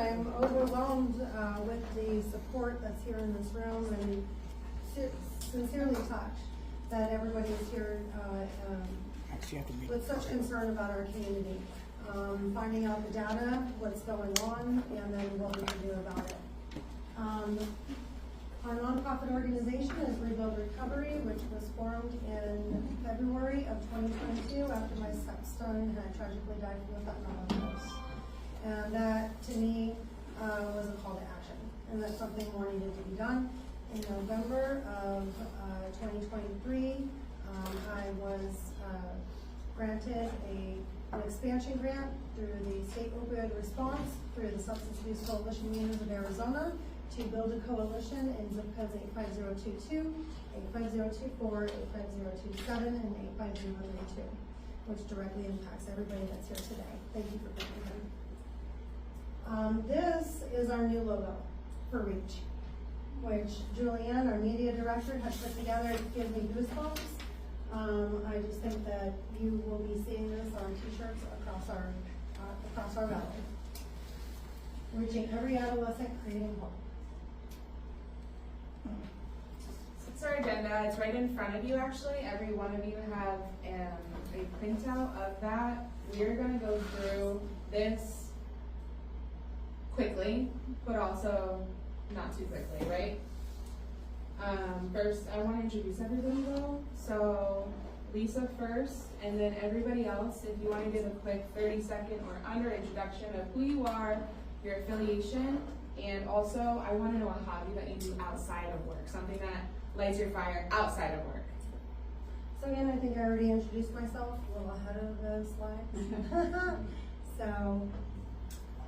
I'm overwhelmed with the support that's here in this room, and sincerely touched that everybody is here with such concern about our community. Finding out the data, what's going on, and then what we can do about it. Our nonprofit organization is Rebuild Recovery, which was formed in February of 2022 after my stepson had tragically died from a fentanyl overdose. And that, to me, was a call to action, and that something more needed to be done. In November of 2023, I was granted an expansion grant through the State Opioid Response, through the Substance Abuse Coalition Unions of Arizona, to build a coalition in zip codes 85022, 85024, 85027, and 85032, which directly impacts everybody that's here today. Thank you for being here. This is our new logo for REACH, which Julianne, our media director, has put together. It gives me goosebumps. I just think that you will be seeing this on t-shirts across our valley. Reaching every adolescent, creating hope. It's our agenda. It's right in front of you, actually. Every one of you have a printout of that. We're going to go through this quickly, but also not too quickly, right? First, I want to introduce everybody though. So Lisa first, and then everybody else, if you want to give a quick 30-second or under introduction of who you are, your affiliation, and also I want to know a hobby that you do outside of work, something that lights your fire outside of work. So again, I think I already introduced myself a little ahead of the slide. So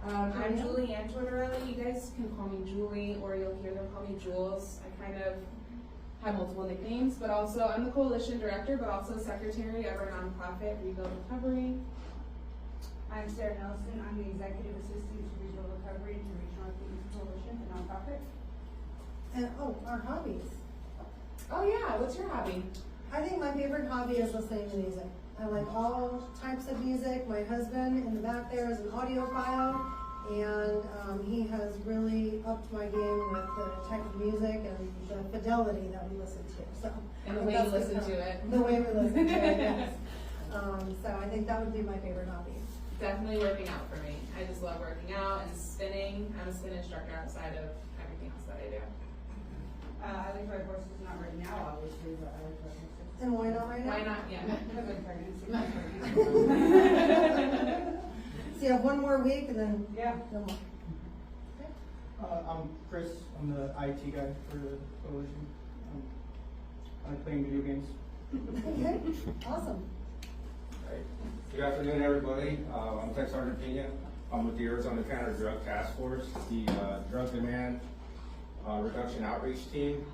I'm Julianne Tortorelli. You guys can call me Julie, or you'll hear them call me Jules. I kind of have multiple nicknames, but also I'm the coalition director, but also secretary of our nonprofit, Rebuild Recovery. I'm Sarah Nelson. I'm the executive assistant to Rebuild Recovery and to Regional Activities Coalition, the nonprofit. And our hobbies. Oh yeah, what's your hobby? I think my favorite hobby is listening to music. I like all types of music. My husband in the back there is an audiophile, and he has really upped my game with the type of music and the fidelity that we listen to. So, And the way you listen to it. The way we listen to it, yes. So I think that would be my favorite hobby. Definitely working out for me. I just love working out and spinning. I'm a spin instructor outside of everything else that I do. I like to ride horses, not right now, obviously, but I like to ride horses. And why not right now? Why not? Yeah. Because I'm pregnant. So you have one more week and then Yeah. no more. I'm Chris. I'm the IT guy for the coalition. I like playing video games. Okay, awesome. Good afternoon, everybody. I'm Tech Sergeant Pena. I'm with the Arizona Counter-Drug Task Force, the drug demand reduction outreach team.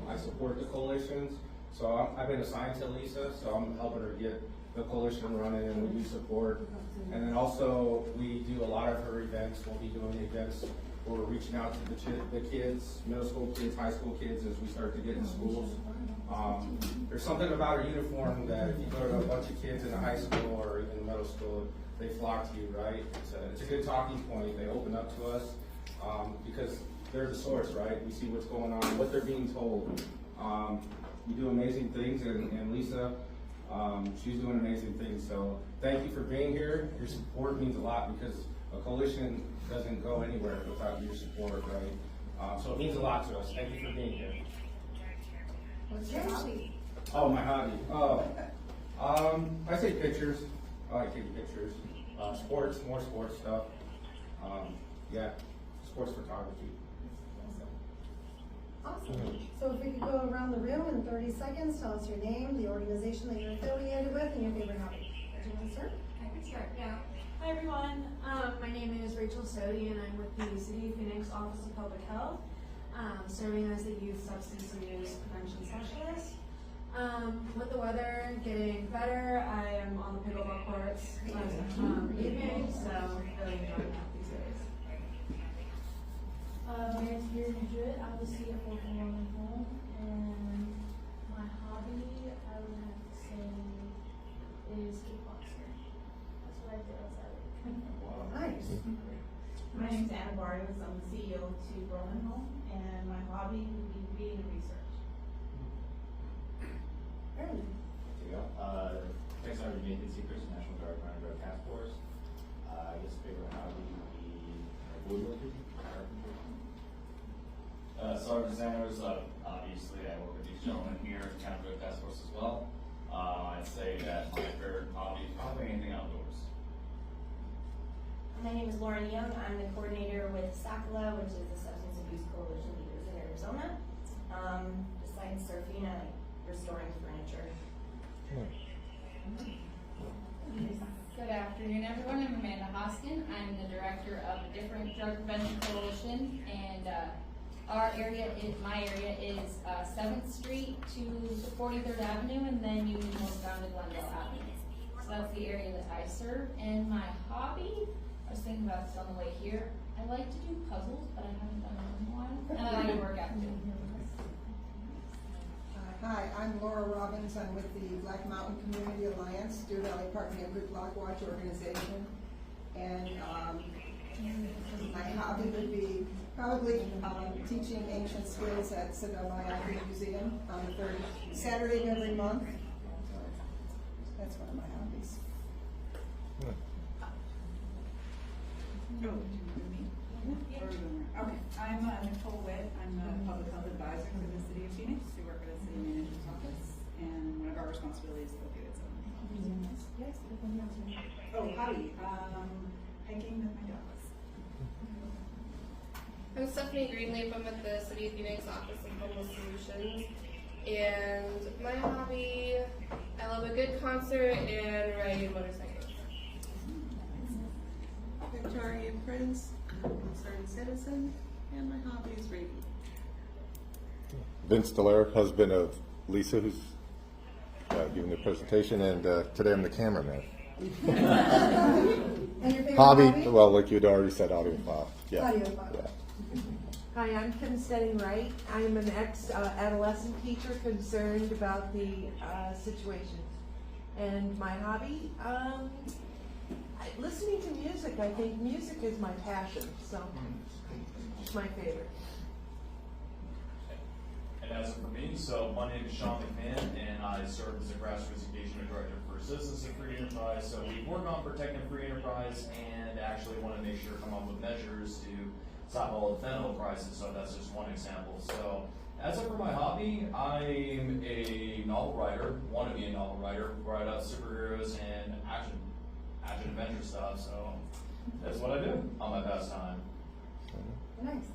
I support the coalitions. So I've been assigned to Lisa, so I'm helping her get the coalition running, and we do support. And then also, we do a lot of her events. We'll be doing events where we're reaching out to the kids, middle school kids, high school kids, as we start to get in schools. There's something about our uniform that if you go to a bunch of kids in a high school or in middle school, they flock to you, right? It's a good talking point. They open up to us because they're the source, right? We see what's going on, what they're being told. You do amazing things, and Lisa, she's doing amazing things. So thank you for being here. Your support means a lot because a coalition doesn't go anywhere without your support, right? So it means a lot to us. Thank you for being here. What's your hobby? Oh, my hobby. I take pictures. I like taking pictures. Sports, more sports stuff. Yeah, sports photography. Awesome. So if we could go around the room in 30 seconds, tell us your name, the organization that you're affiliated with, and your favorite hobby. Do you want to start? I can start, yeah. Hi everyone, my name is Rachel Sodi and I'm with the City of Phoenix Office of Public Health, serving as the Youth Substance Abuse Prevention Specialist. With the weather getting better, I am on the pickleball courts evening, so really enjoying that these days. My name's Kira Madrid. I'm the CFO from Rolling Home, and my hobby, I would have to say, is kickboxing. That's what I do outside. Nice. My name's Anna Barrios. I'm the CEO of Two Berlin Home, and my hobby would be reading and research. Aaron. There you go. Thanks, Sergeant Nathan Secrets, National Guard Counter Drug Task Force. I guess favorite hobby would be woodworking. Sergeant Sanders, obviously I work with these gentlemen here at the Counter Drug Task Force as well. I'd say that my favorite hobby is probably anything outdoors. My name is Lauren Young. I'm the coordinator with SACLA, which is the Substance Abuse Coalition Leaders in Arizona. Besides surfing, I like restoring furniture. Good afternoon, everyone. I'm Amanda Hoskin. I'm the director of a different drug prevention coalition, and my area is 7th Street to 43rd Avenue, and then Union Hills down to Glendale Avenue. So that's the area that I serve. And my hobby, I was thinking about this on the way here. I like to do puzzles, but I haven't done them in a while. And I like to work out too. Hi, I'm Laura Robbins. I'm with the Black Mountain Community Alliance, Deer Valley Park Neighborhood Block Watch organization. And my hobby would be probably teaching ancient skills at Sonoma Agri Museum on the third Saturday of every month. That's one of my hobbies. Okay, I'm Nicole Witt. I'm the public health advisor for the city of Phoenix. We work at the city manager's office, and one of our responsibilities is located at 7. Oh, hobby, hiking with my dogs. I'm Stephanie Greenleaf. I'm with the City of Phoenix Office of Homeless Solutions. And my hobby, I love a good concert and riding motorcycles. Victoria Prince, concerned citizen, and my hobby is reading. Vince Dallaire, husband of Lisa, who's giving the presentation, and today I'm the cameraman. And your favorite hobby? Well, like you'd already said, audiophile. Yeah. Audiophile. Yeah. Hi, I'm Kim Stedding-Wright. I'm an ex-adolescent teacher concerned about the situation. And my hobby, listening to music. I think music is my passion, so it's my favorite. And as for me, so my name is Sean McMahon, and I serve as a grassroots engagement director for Citizens of Free Enterprise. So we work on protecting free enterprise and actually want to make sure to come up with measures to stop all the fentanyl crisis. So that's just one example. So as for my hobby, I'm a novel writer, want to be a novel writer, write out superheroes and action adventure stuff. So that's what I do on my pastime. Nice.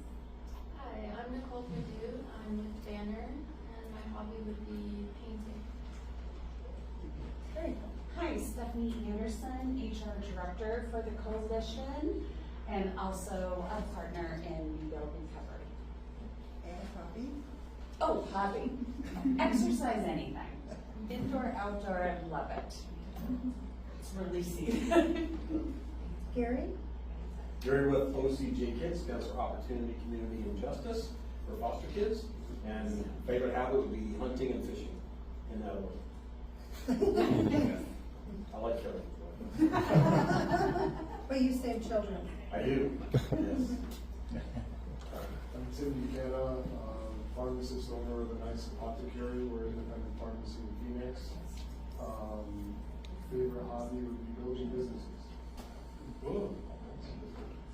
Hi, I'm Nicole Perdue. I'm with Banner, and my hobby would be painting. Very cool. Hi, Stephanie Anderson, HR Director for the Coalition, and also a partner in Rebuild Recovery. And hobby? Oh, hobby. Exercise anything. Indoor, outdoor, I love it. It's releasing. Gary? Gary with OCJ Kids, stands for Opportunity, Community, and Justice for foster kids. And favorite habit would be hunting and fishing in that order. I like killing. But you save children. I do, yes. I'm Tim Buchanan, pharmacist, owner of the Nice Apothecary. We're an independent pharmacy in Phoenix. Favorite hobby would be building businesses. All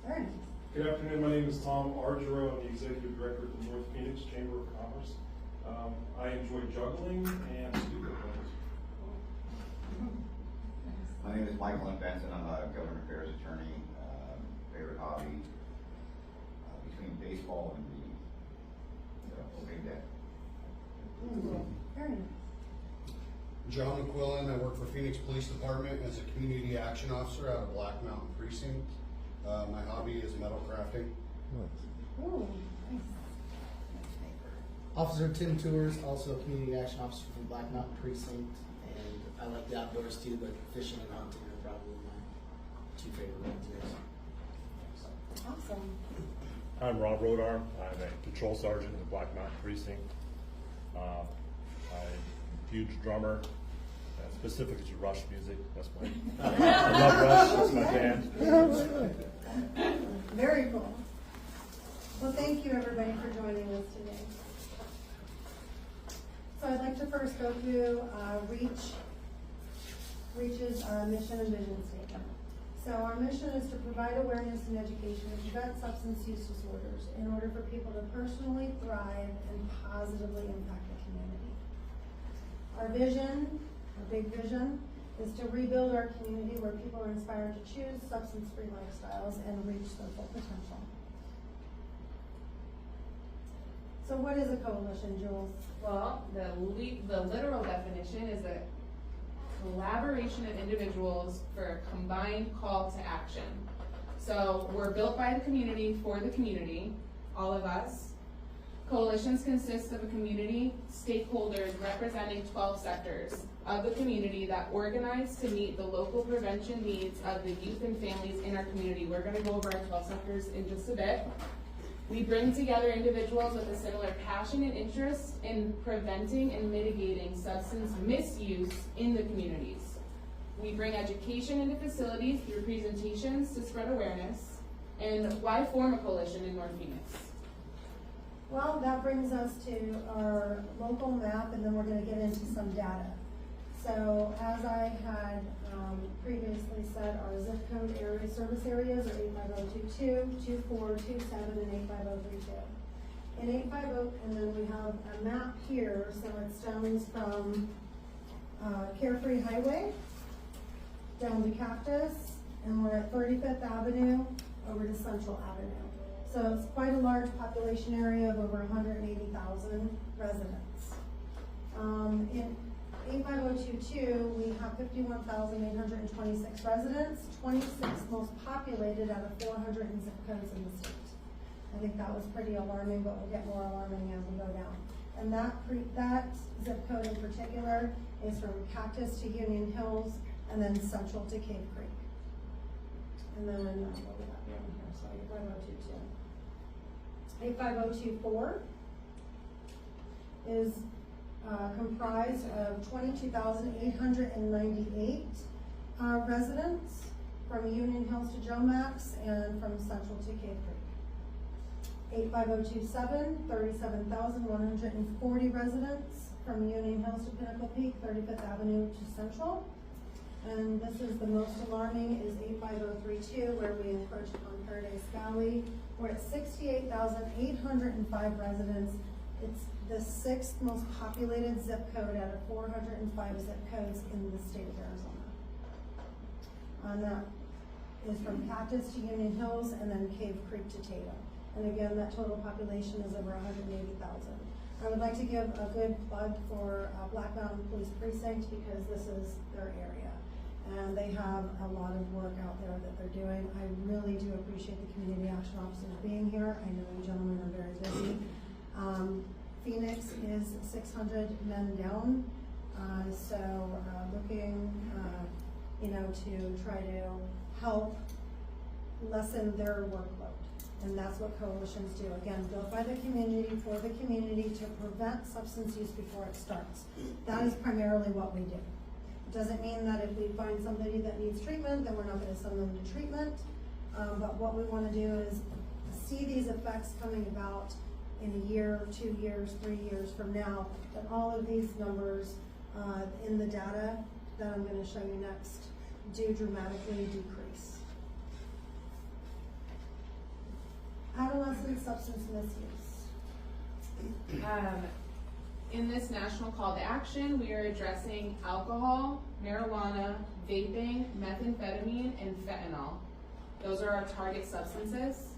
right. Good afternoon, my name is Tom Argero. I'm the executive director of the North Phoenix Chamber of Commerce. I enjoy juggling and studio plays. My name is Michael M. Benson. I'm a government affairs attorney. Favorite hobby between baseball and the opening day. Very nice. John McQuillan. I work for Phoenix Police Department as a community action officer out of Black Mountain Precinct. My hobby is metal crafting. Ooh, nice. Officer Tim Tours, also a community action officer from Black Mountain Precinct, and I like the outdoors too, but fishing and hunting are probably my two favorite ones. Yes. Awesome. I'm Rob Rodarm. I'm a patrol sergeant in the Black Mountain Precinct. I'm a huge drummer, Specifically to Rush music, that's my, I love Rush, that's my band. Very cool. Well, thank you everybody for joining us today. So I'd like to first go through REACH's mission and vision statement. So our mission is to provide awareness and education to prevent substance use disorders in order for people to personally thrive and positively impact the community. Our vision, our big vision, is to rebuild our community where people are inspired to choose substance-free lifestyles and reach their full potential. So what is a coalition, Jules? Well, the literal definition is a collaboration of individuals for a combined call to action. So we're built by the community for the community, all of us. Coalitions consist of a community stakeholders representing 12 sectors of the community that organize to meet the local prevention needs of the youth and families in our community. We're going to go over our 12 sectors in just a bit. We bring together individuals with a similar passion and interest in preventing and mitigating substance misuse in the communities. We bring education into facilities through presentations to spread awareness. And why form a coalition in North Phoenix? Well, that brings us to our local map, and then we're going to get into some data. So as I had previously said, our zip code area service areas are 85022, 2427, and 85032. In 850, and then we have a map here, so it stems from Carefree Highway down to Cactus, and we're at 35th Avenue over to Central Avenue. So it's quite a large population area of over 180,000 residents. In 85022, we have 51,826 residents, 26th most populated out of 400 zip codes in the state. I think that was pretty alarming, but we'll get more alarming as we go down. And that zip code in particular is from Cactus to Union Hills, and then Central to Cave Creek. And then, what we got here? So 85022. 85024 is comprised of 22,898 residents from Union Hills to Joe Max and from Central to Cave Creek. 85027, 37,140 residents from Union Hills to Pinnacle Peak, 35th Avenue to Central. And this is the most alarming is 85032, where we encroach upon Paradise Valley. We're at 68,805 residents. It's the 6th most populated zip code out of 405 zip codes in the state of Arizona. And that is from Cactus to Union Hills and then Cave Creek to Tatum. And again, that total population is over 180,000. I would like to give a good plug for Black Mountain Police Precinct because this is their area. And they have a lot of work out there that they're doing. I really do appreciate the community action officers being here. I know you gentlemen are very busy. Phoenix is 600 men down, so looking, to try to help lessen their workload. And that's what coalitions do. Again, built by the community, for the community, to prevent substance use before it starts. That is primarily what we do. It doesn't mean that if we find somebody that needs treatment, then we're not going to send them to treatment. But what we want to do is see these effects coming about in a year, 2 years, 3 years from now, that all of these numbers in the data that I'm going to show you next do dramatically decrease. Adolescent substance misuse. In this national call to action, we are addressing alcohol, marijuana, vaping, methamphetamine, and fentanyl. Those are our target substances.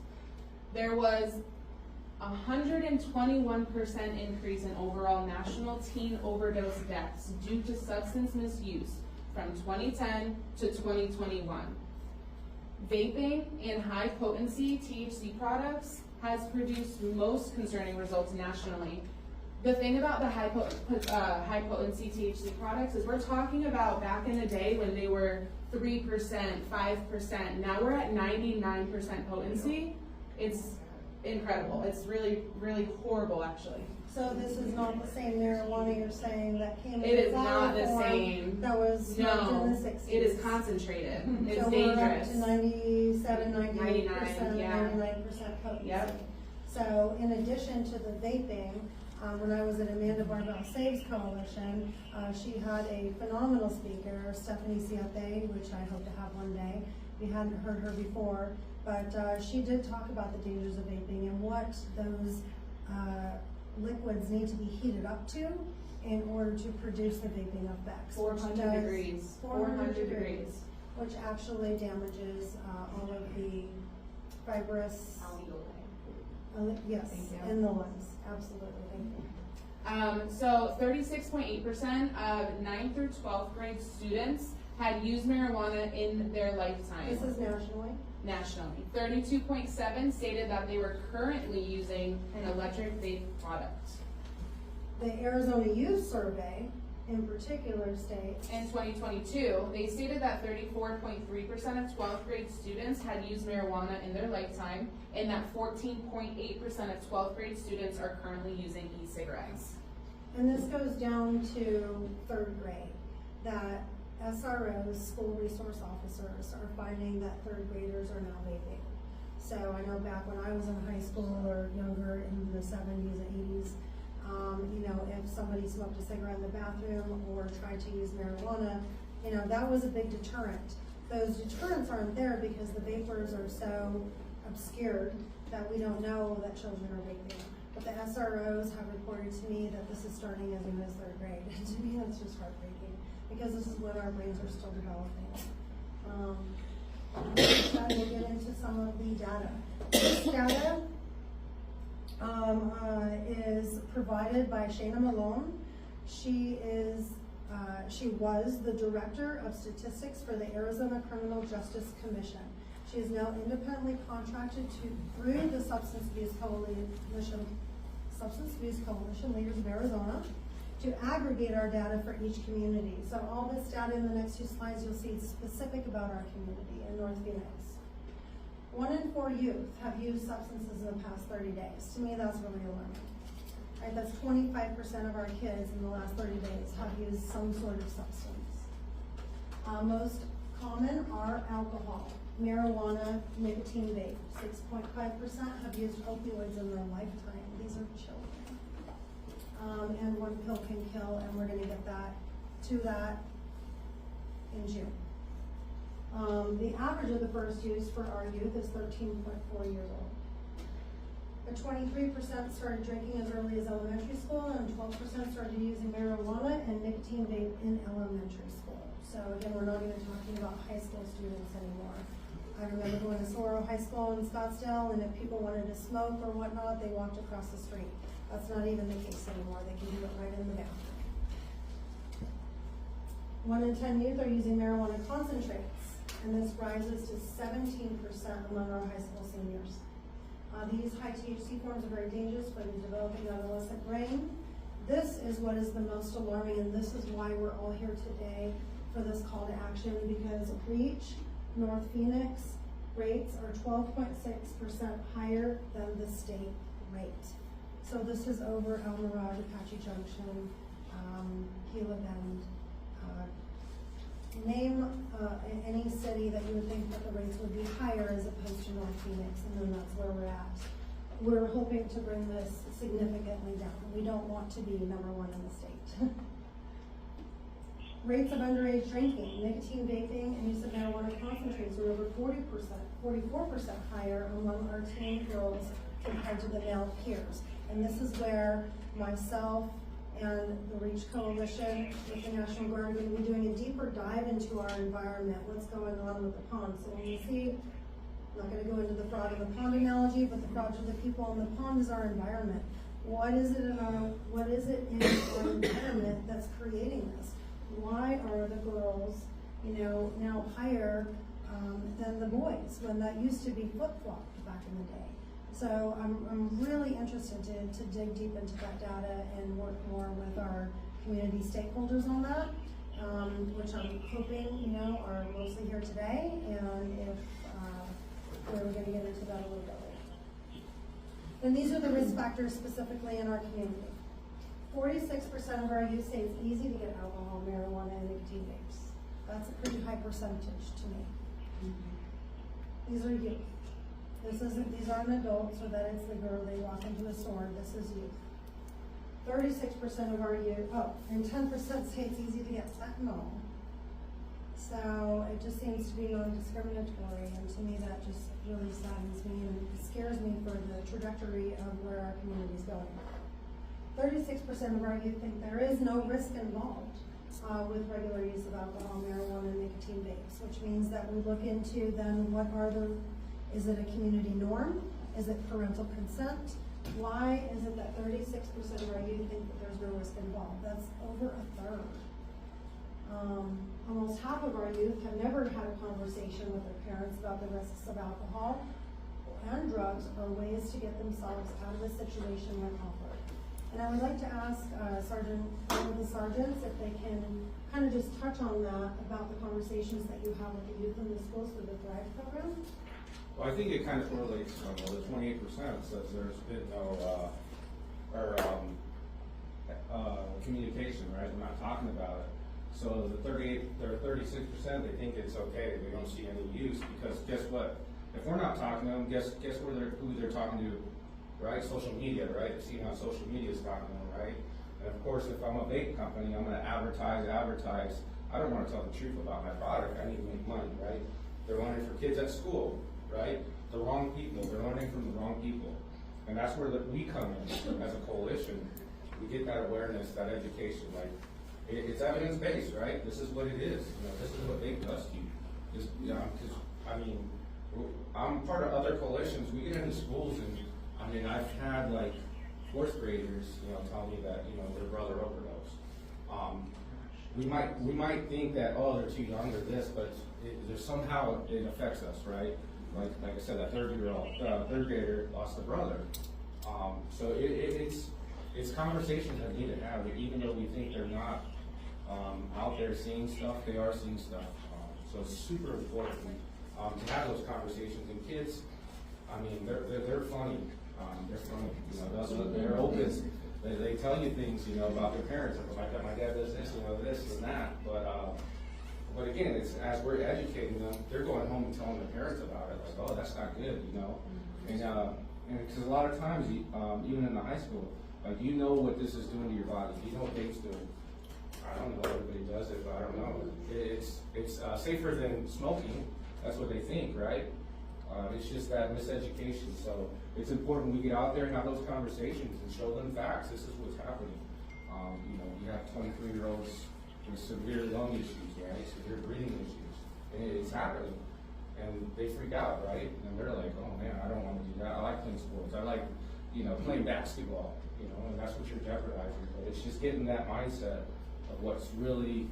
There was 121% increase in overall national teen overdose deaths due to substance misuse from 2010 to 2021. Vaping and high-potency THC products has produced most concerning results nationally. The thing about the high-potency THC products is we're talking about back in the day when they were 3%, 5%. Now we're at 99% potency. It's incredible. It's really, really horrible, actually. So this is not the same marijuana you're saying that came in It is flower not the form same. that was smoked in the 60s. It is concentrated. It's so dangerous. we're up to 97, 98%, 99, 99% potency. Yep. So in addition to the vaping, when I was at Amanda Barbell Saves Coalition, she had a phenomenal speaker, Stephanie Siate, which I hope to have one day. We hadn't heard her before, but she did talk about the dangers of vaping and what those liquids need to be heated up to in order to produce the vaping effects. 400 degrees. 400 degrees. Which actually damages all of the fibrous. Yes, Thank you. in the lungs. Absolutely. Thank you. So 36.8% of 9th through 12th grade students had used marijuana in their lifetime. This is nationally? Nationally. 32.7 stated that they were currently using an electric vape product. The Arizona Youth Survey, in particular, states. In 2022, they stated that 34.3% of 12th grade students had used marijuana in their lifetime, and that 14.8% of 12th grade students are currently using e-cigarettes. And this goes down to 3rd grade, that SROs, school resource officers, are finding that 3rd graders are now vaping. So I know back when I was in high school or younger in the 70s and 80s, you know, if somebody smoked a cigarette in the bathroom or tried to use marijuana, you know, that was a big deterrent. Those deterrents aren't there because the vapors are so obscured that we don't know that children are vaping. But the SROs have reported to me that this is starting as young as 3rd grade. And to me, that's just heartbreaking because this is when our brains are still developing. I will get into some of the data. This data is provided by Shana Malone. She was the Director of Statistics for the Arizona Criminal Justice Commission. She is now independently contracted through the Substance Abuse Coalition, Leaders of Arizona, to aggregate our data for each community. So all this data in the next 2 slides you'll see specific about our community in North Phoenix. 1 in 4 youth have used substances in the past 30 days. To me, that's really alarming. Right, that's 25% of our kids in the last 30 days have used some sort of substance. Most common are alcohol, marijuana, nicotine vape. 6.5% have used opioids in their lifetime. These are children. And 1 pill can kill, and we're going to get to that in June. The average of the first use for our youth is 13.4 years old. But 23% started drinking as early as elementary school, and 12% started using marijuana and nicotine vape in elementary school. So again, we're not even talking about high school students anymore. I remember going to Soro High School in Scottsdale, and if people wanted to smoke or whatnot, they walked across the street. That's not even the case anymore. They can do it right in the bathroom. 1 in 10 youth are using marijuana concentrates, and this rises to 17% among our high school seniors. These high THC forms are very dangerous for the developing adolescent brain. This is what is the most alarming, and this is why we're all here today for this call to action, because REACH, North Phoenix rates are 12.6% higher than the state rate. So this is over El Mirage, Apache Junction, Gila Bend. Name any city that you would think that the rates would be higher as opposed to North Phoenix, and then that's where we're at. We're hoping to bring this significantly down. We don't want to be #1 in the state. Rates of underage drinking, nicotine vaping, and use of marijuana concentrates are over 44% higher among our teen girls compared to the male peers. And this is where myself and the REACH Coalition with the National Guard are going to be doing a deeper dive into our environment, what's going on with the pond. So when you see, I'm not going to go into the frog in the pond analogy, but the frog to the people in the pond is our environment. What is it in our environment that's creating this? Why are the girls, now higher than the boys when that used to be flip-flopped back in the day? So I'm really interested to dig deep into that data and work more with our community stakeholders on that, which I'm hoping, are mostly here today, and if we're going to get into that a little bit later. 1 in 10 youth are using marijuana concentrates, and this is rises to 17% among our high school seniors. These high THC forms are very dangerous for the developing adolescent brain. So when you see, I'm not going to go into the frog in the pond analogy, but the frog to the people in the pond is our environment. What is it in our environment that's creating this? Why are the girls, higher than the boys when that used to be flip-flopped back in the day? So I'm really interested to dig deep into that data and work more with our community stakeholders on that, which I'm hoping, are mostly here today, and if we're going to get into that a little bit later. And these are the risk factors specifically in our community. 46% of our youth say it's easy to get alcohol, marijuana, and nicotine vapes. That's a pretty high percentage to me. These are youth. These aren't adults or that it's legal or they walk into the store. This is youth. 36% of our youth, and 10% say it's easy to get fentanyl. So it just seems to be non-discriminatory, and to me that just really saddens me and scares me for the trajectory of where our community is going. 36% of our youth think there is no risk involved with regular use of alcohol, marijuana, and nicotine vapes, which means that we look into then is it a community norm? Is it parental consent? Why is it that 36% of our youth think that there's no risk involved? That's over a third. Almost half of our youth have never had a conversation with their parents about the risks of alcohol and drugs or ways to get themselves out of a situation when offered. And I would like to ask one of the sergeants if they can kind of just touch on that about the conversations that you have with the youth in the schools through the Thrive program. Well, I think it kind of correlates, the 28% says there's been no, communication, right? We're not talking about it. So the 36%, they think it's okay, they don't see any use, because guess what? If we're not talking to them, guess who they're talking to, right? Social media, right? They're seeing how social media is talking to them, right? And of course, if I'm a vape company, I'm gonna advertise. I don't wanna tell the truth about my product, I need to make money, right? They're learning for kids at school, right? The wrong people, they're learning from the wrong people. And that's where we come in as a coalition. We get that awareness, that education, like, it's evidence-based, right? This is what it is. This is what vape does to you. I'm part of other coalitions. We get into schools and, I've had like 4th graders, tell me that, their brother overdosed. We might think that, oh, they're too young or this, but there's somehow it affects us, right? Like I said, that 3rd grader lost a brother. So it's conversations that we need to have, even though we think they're not out there seeing stuff, they are seeing stuff. So it's super important to have those conversations. And kids, they're funny. They're funny. They're open. They tell you things, about their parents. Like, my dad does this, this and that. But again, it's as we're educating them, they're going home and telling their parents about it. Like, oh, that's not good, And because a lot of times, even in the high school, like, what this is doing to your body. You know what vape's doing. I don't know, everybody does it, but I don't know. It's safer than smoking. That's what they think, right? It's just that miseducation. So it's important we get out there and have those conversations and show them facts. This is what's happening. You have 23-year-olds with severe lung issues, right? Severe breathing issues. And it's happening. And they freak out, right? And they're like, oh man, I don't want to do that. I like playing sports. I like, playing basketball, and that's what you're jeopardizing. But it's just getting that mindset of what's really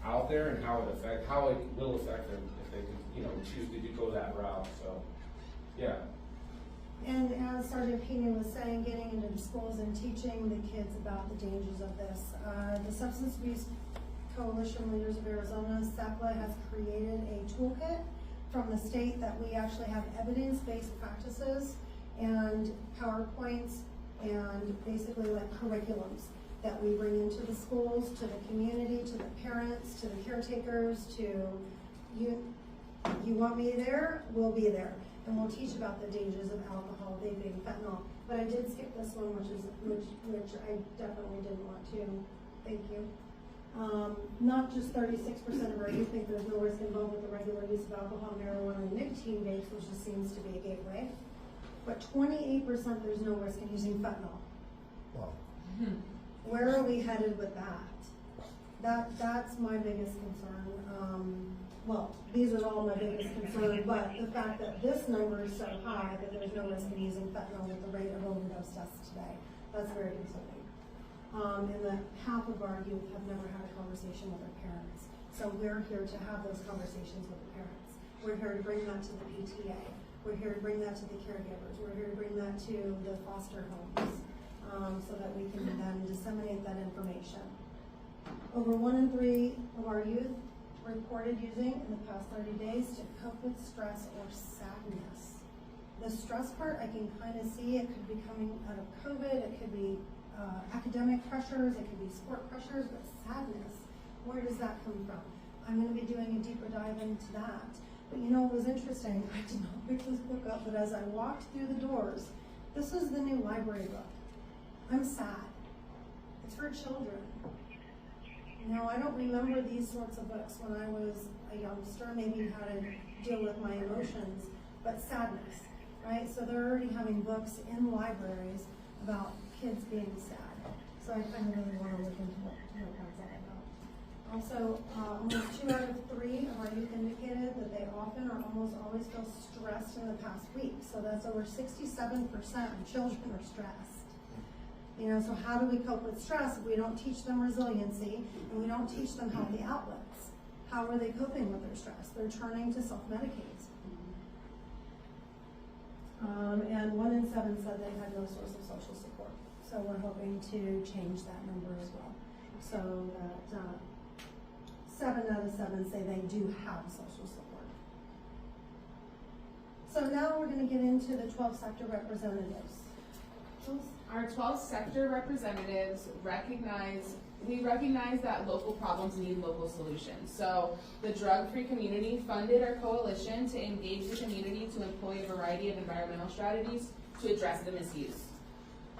out there and how it will affect them if they can, choose to go that route. So, yeah. And as Sergeant Pena was saying, getting into the schools and teaching the kids about the dangers of this. The Substance Abuse Coalition Leaders of Arizona, SACLA, has created a toolkit from the state that we actually have evidence-based practices and PowerPoints and basically like curriculums that we bring into the schools, to the community, to the parents, to the caretakers, to you want me there, we'll be there. And we'll teach about the dangers of alcohol, vaping, fentanyl. But I did skip this one, which I definitely didn't want to. Thank you. Not just 36% of our youth think there's no risk involved with the regular use of alcohol, marijuana, and nicotine vapes, which just seems to be a gateway. But 28% there's no risk in using fentanyl. Wow. Where are we headed with that? That's my biggest concern. Well, these are all my biggest concerns, but the fact that this number is so high that there's no risk in using fentanyl with the rate of overdose deaths today, that's very concerning. And that half of our youth have never had a conversation with their parents. So we're here to have those conversations with the parents. We're here to bring that to the PTA. We're here to bring that to the caregivers. We're here to bring that to the foster homes so that we can then disseminate that information. Over 1 in 3 of our youth reported using in the past 30 days to cope with stress or sadness. The stress part, I can kind of see it could be coming out of COVID, it could be academic pressures, it could be sport pressures, but sadness, where does that come from? I'm going to be doing a deeper dive into that. But you know, it was interesting, I did not pick this book up, but as I walked through the doors, this is the new library book. I'm sad. It's for children. Now, I don't remember these sorts of books when I was a youngster, maybe how to deal with my emotions, but sadness. Right, so they're already having books in libraries about kids being sad. So I kind of really want to look into what that's all about. Also, almost 2 out of 3 of our youth indicated that they often or almost always feel stressed in the past week. So that's over 67% of children are stressed. You know, so how do we cope with stress if we don't teach them resiliency and we don't teach them healthy outlets? How are they coping with their stress? They're turning to self-medicate. And 1 in 7 said they had no source of social support. So we're hoping to change that number as well. So that 7 out of 7 say they do have social support. So now we're going to get into the 12 sector representatives. Our 12 sector representatives recognize that local problems need local solutions. So the Drug Free Community funded our coalition to engage the community to employ a variety of environmental strategies to address the misuse.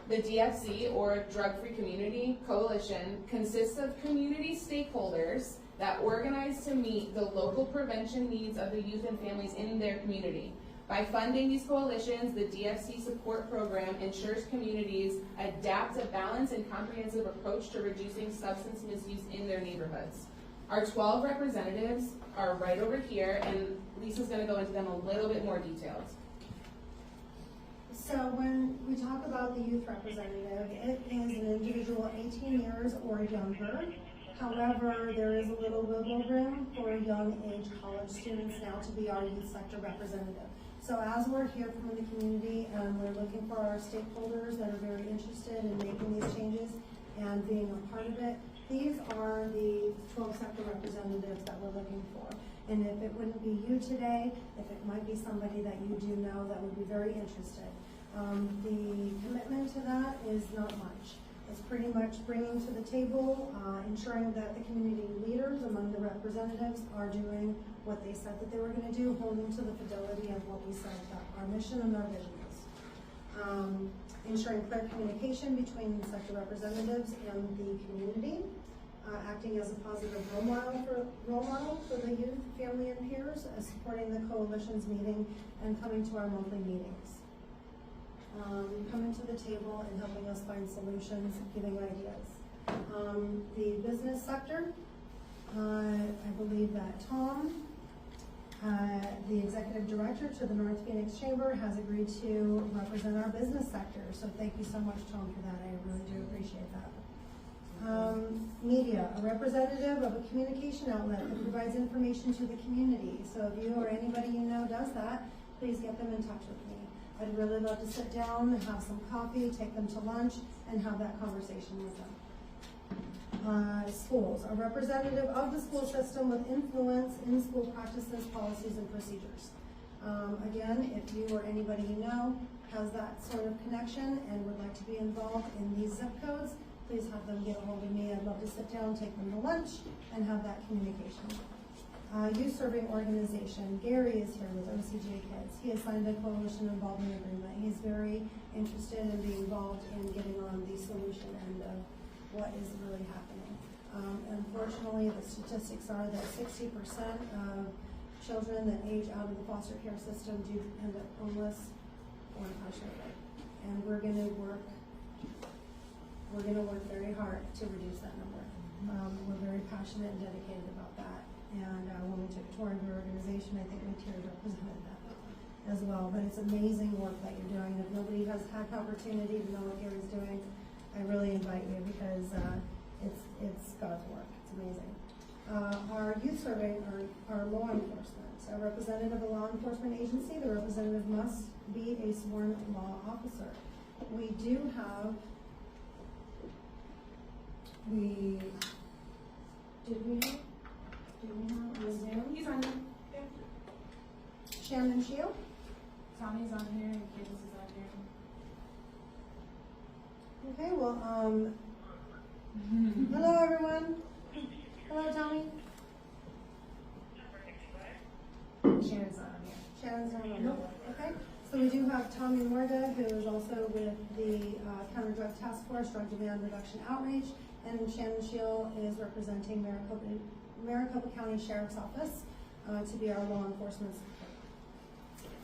The DFC, or Drug Free Community Coalition, consists of community stakeholders that organize to meet the local prevention needs of the youth and families in their community. By funding these coalitions, the DFC support program ensures communities adapt a balanced and comprehensive approach to reducing substance misuse in their neighborhoods. Our 12 representatives are right over here, and Lisa's going to go into them a little bit more detailed. So when we talk about the youth representative, it is an individual 18 years or younger. However, there is a little wiggle room for young age college students now to be our youth sector representative. So as we're here from the community and we're looking for our stakeholders that are very interested in making these changes and being a part of it, these are the 12 sector representatives that we're looking for. And if it wouldn't be you today, if it might be somebody that you do know that would be very interested. The commitment to that is not much. It's pretty much bringing to the table, ensuring that the community leaders among the representatives are doing what they said that they were going to do, holding to the fidelity of what we said that our mission and our vision is. Ensuring clear communication between sector representatives and the community, acting as a positive role model for the youth, family, and peers, supporting the coalition's meeting and coming to our monthly meetings. Coming to the table and helping us find solutions, giving ideas. The business sector, I believe that Tom, the executive director to the North Phoenix Chamber, has agreed to represent our business sector. So thank you so much, Tom, for that. I really do appreciate that. Media, a representative of a communication outlet that provides information to the community. So if you or anybody you know does that, please get them in touch with me. I'd really love to sit down and have some coffee, take them to lunch, and have that conversation with them. Schools, a representative of the school system with influence in school practices, policies, and procedures. Again, if you or anybody you know has that sort of connection and would like to be involved in these zip codes, please have them get a hold of me. I'd love to sit down, take them to lunch, and have that communication. Youth Serving Organization. Gary is here with OCJ Kids. He has signed a coalition involvement agreement. He's very interested in being involved in getting on the solution end of what is really happening. Unfortunately, the statistics are that 60% of children that age out of the foster care system do end up homeless or incarcerated. And we're going to work very hard to reduce that number. We're very passionate and dedicated about that. And when we took a tour of your organization, I think Materia represented that as well. But it's amazing work that you're doing. If nobody has had the opportunity to know what Gary's doing, I really invite you because it's God's work. It's amazing. Our youth serving our law enforcement. A representative of a law enforcement agency, the representative must be a sworn law officer. We do have Do we have on Zoom? He's on. Shannon Shield. Tommy's on here and Candace is on here. Okay, well, hello everyone. Hello, Tommy. Shannon's not on here. Shannon's not on here. Okay, so we do have Tommy Morga, who is also with the Counter Drug Task Force, Drug Demand Reduction Outreach, and Shannon Shield is representing Maricopa County Sheriff's Office to be our law enforcement support.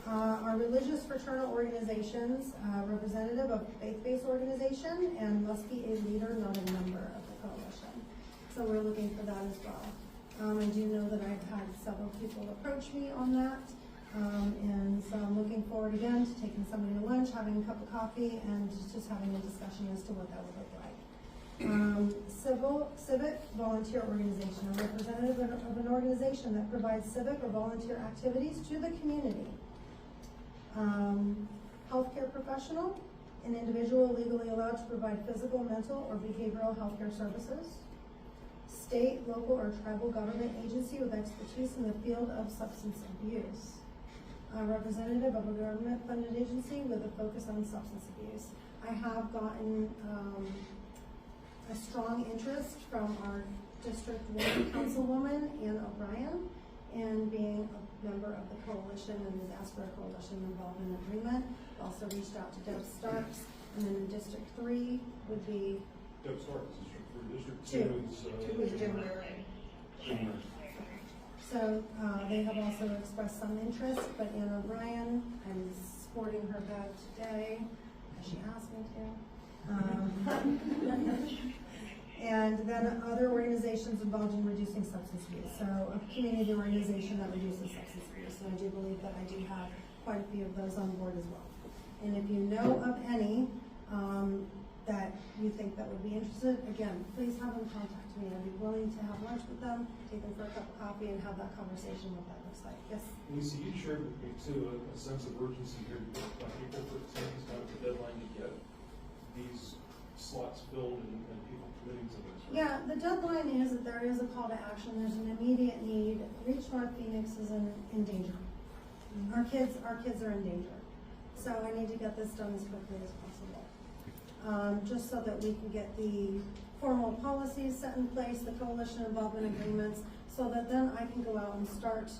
Our religious fraternal organizations, representative of faith-based organization, and must be a leader, not a member of the coalition. So we're looking for that as well. I do know that I've had several people approach me on that. And so I'm looking forward again to taking somebody to lunch, having a cup of coffee, and just having a discussion as to what that would look like. Civic volunteer organization, a representative of an organization that provides civic or volunteer activities to the community. Healthcare professional, an individual legally allowed to provide physical, mental, or behavioral healthcare services. State, local, or tribal government agency with expertise in the field of substance abuse. A representative of a government-funded agency with a focus on substance abuse. I have gotten a strong interest from our District 1 Councilwoman, Ann O'Brien, in being a member of the coalition and has asked for a coalition involvement agreement. Also reached out to Deb Starks, and then in District 3 would be Deb Starks, District 3, District 2 is Jim Murray. So they have also expressed some interest, but Ann O'Brien, I'm sporting her bag today, as she asked me to. And then other organizations involved in reducing substance abuse. So a community organization that reduces substance abuse. And I do believe that I do have quite a few of those on board as well. And if you know of any that you think that would be interested, again, please have them contact me. I'd be willing to have lunch with them, take them for a cup of coffee, and have that conversation what that looks like. Yes? Lisa, you shared with me too a sense of urgency here. April 13th is kind of the deadline to get these slots filled and people committing to this. Right? Yeah, the deadline is that there is a call to action. There's an immediate need. Reach North Phoenix is in danger. Our kids are in danger. So I need to get this done as quickly as possible. Just so that we can get the formal policies set in place, the coalition involvement agreements, so that then I can go out and start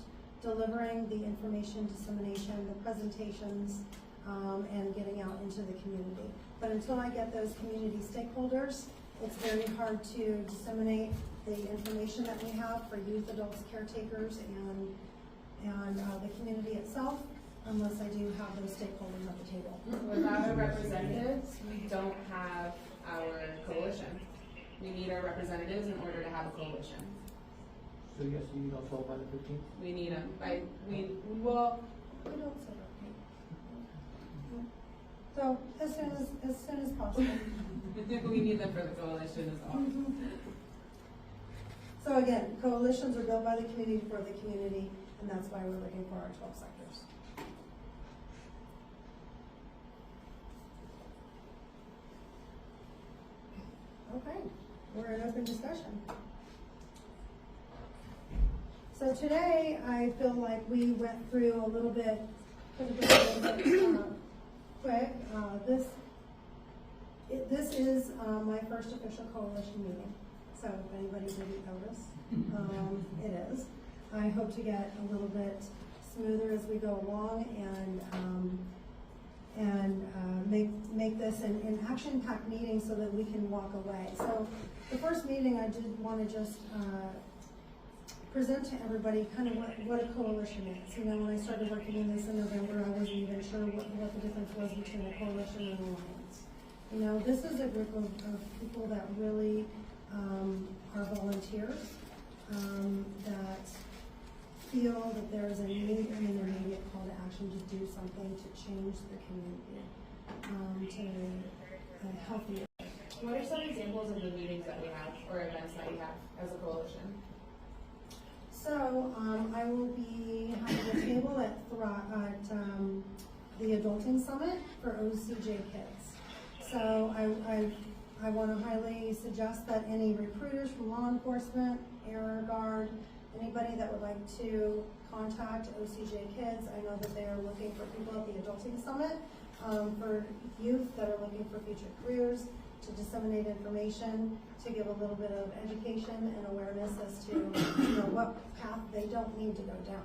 delivering the information dissemination, the presentations, and getting out into the community. But until I get those community stakeholders, it's very hard to disseminate the information that we have for youth, adults, caretakers, and the community itself, unless I do have those stakeholders at the table. Without our representatives, we don't have our coalition. We need our representatives in order to have a coalition. So yes, you need all 12 by the 15th? We need them. We will. So as soon as possible. We need them for the coalition as well. So again, coalitions are built by the community for the community, and that's why we're looking for our 12 sectors. Okay, we're in open discussion. So today, I feel like we went through a little bit, quick. This is my first official coalition meeting. So if anybody didn't notice, it is. I hope to get a little bit smoother as we go along and make this an action-packed meeting so that we can walk away. So the first meeting, I did want to just present to everybody kind of what a coalition is. You know, when I started working in this in November, I wasn't even sure what the difference was between a coalition and an alliance. You know, this is a group of people that really are volunteers, that feel that there is a need and an immediate call to action to do something to change the community to a healthier. What are some examples of the meetings that we have or events that we have as a coalition? So I will be having a table at the Adulting Summit for OCJ Kids. So I want to highly suggest that any recruiters from law enforcement, Air Guard, anybody that would like to contact OCJ Kids. I know that they are looking for people at the Adulting Summit, for youth that are looking for future careers, to disseminate information, to give a little bit of education and awareness as to, what path they don't need to go down.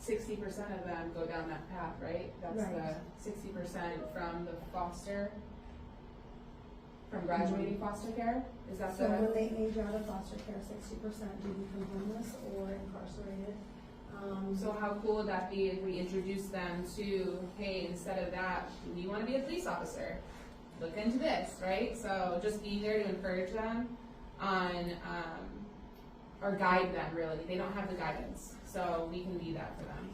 60% of them go down that path, right? That's Right. the 60% from the foster, from graduating foster care? Is that So the? when they age out of foster care, 60% do become homeless or incarcerated. So how cool would that be if we introduce them to, hey, instead of that, you want to be a police officer? Look into this, right? So just being there to encourage them on, or guide them really. They don't have the guidance, so we can be that for them.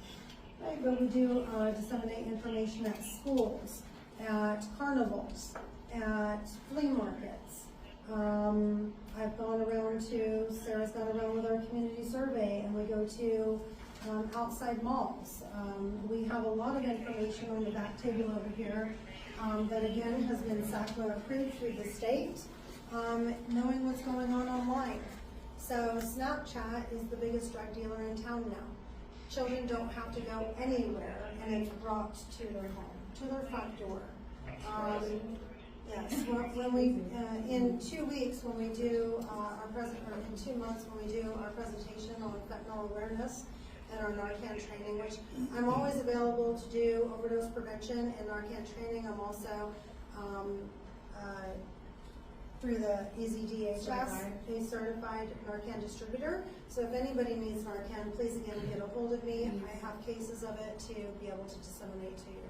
Right, but we do disseminate information at schools, at carnivals, at flea markets. I've gone around to, Sarah's gone around with our community survey, and we go to outside malls. We have a lot of information on the back table over here that again has been SACLA approved through the state, knowing what's going on online. So Snapchat is the biggest drug dealer in town now. Children don't have to go anywhere, and it's brought to their home, to their front door. Yes, when we, in 2 weeks, when we do in 2 months, when we do our presentation on fentanyl awareness and our Narcan training, which I'm always available to do overdose prevention and Narcan training. I'm also through the EZDHS, a certified Narcan distributor. So if anybody needs Narcan, please again get a hold of me. I have cases of it to be able to disseminate to you.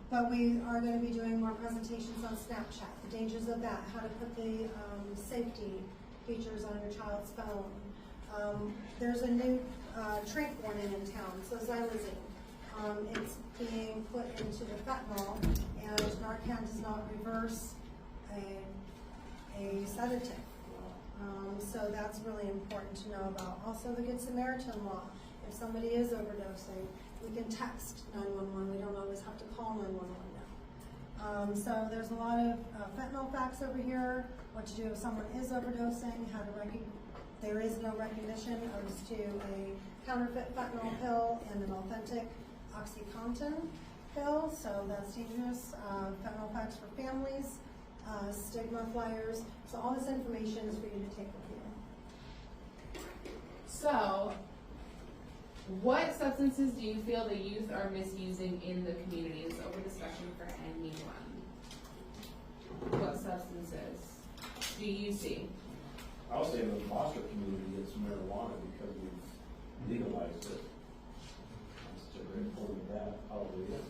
But we are going to be doing more presentations on Snapchat, the dangers of that, how to put the safety features on your child's phone. There's a new trach warning in town, so xylazine. It's being put into the fentanyl, and Narcan does not reverse a sedative. So that's really important to know about. Also the Good Samaritan law. If somebody is overdosing, we can text 911. We don't always have to call 911 now. So there's a lot of fentanyl facts over here, what to do if someone is overdosing, how to there is no recognition as to a counterfeit fentanyl pill and an authentic OxyContin pill, so that's dangerous. Fentanyl facts for families, stigma flyers. So all this information is for you to take with you. So, what substances do you feel the youth are misusing in the community? It's open discussion for anyone. What substances do you see? I'll say in the foster community, it's marijuana because we've legalized it. That's a great point of that, hallelujah.